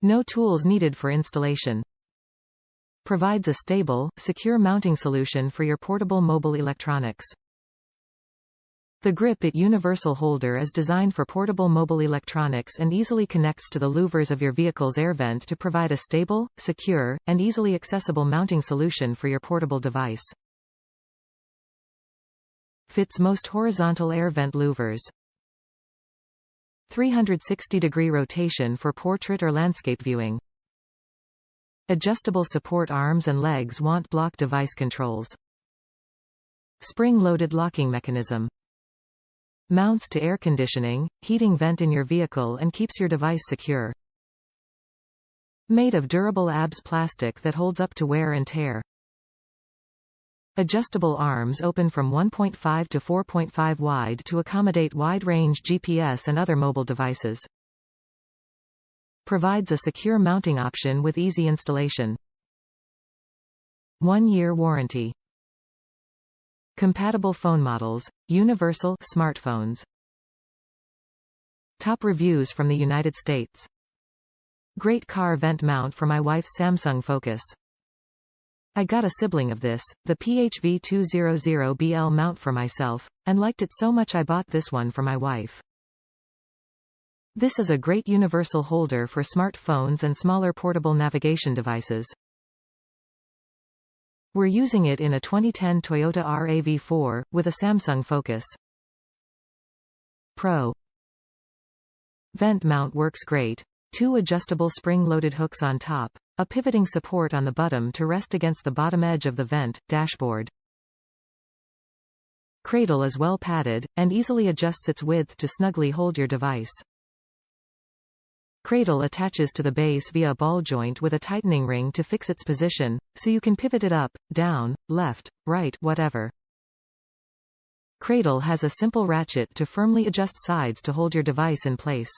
No tools needed for installation. Provides a stable, secure mounting solution for your portable mobile electronics. The Grip-iT universal holder is designed for portable mobile electronics and easily connects to the louvers of your vehicle's air vent to provide a stable, secure, and easily accessible mounting solution for your portable device. Fits most horizontal air vent louvers. 360-degree rotation for portrait or landscape viewing. Adjustable support arms and legs want block device controls. Spring-loaded locking mechanism. Mounts to air conditioning, heating vent in your vehicle and keeps your device secure. Made of durable ABS plastic that holds up to wear and tear. Adjustable arms open from 1.5 to 4.5 wide to accommodate wide-range GPS and other mobile devices. Provides a secure mounting option with easy installation. 1-year warranty. Compatible phone models, universal smartphones. Top reviews from the United States. Great car vent mount for my wife's Samsung Focus. I got a sibling of this, the PHV-202-BL mount for myself, and liked it so much I bought this one for my wife. This is a great universal holder for smartphones and smaller portable navigation devices. We're using it in a 2010 Toyota RAV4, with a Samsung Focus. Pro. Vent mount works great. 2 adjustable spring-loaded hooks on top, a pivoting support on the bottom to rest against the bottom edge of the vent, dashboard. Cradle is well padded, and easily adjusts its width to snugly hold your device. Cradle attaches to the base via a ball joint with a tightening ring to fix its position, so you can pivot it up, down, left, right, whatever. Cradle has a simple ratchet to firmly adjust sides to hold your device in place.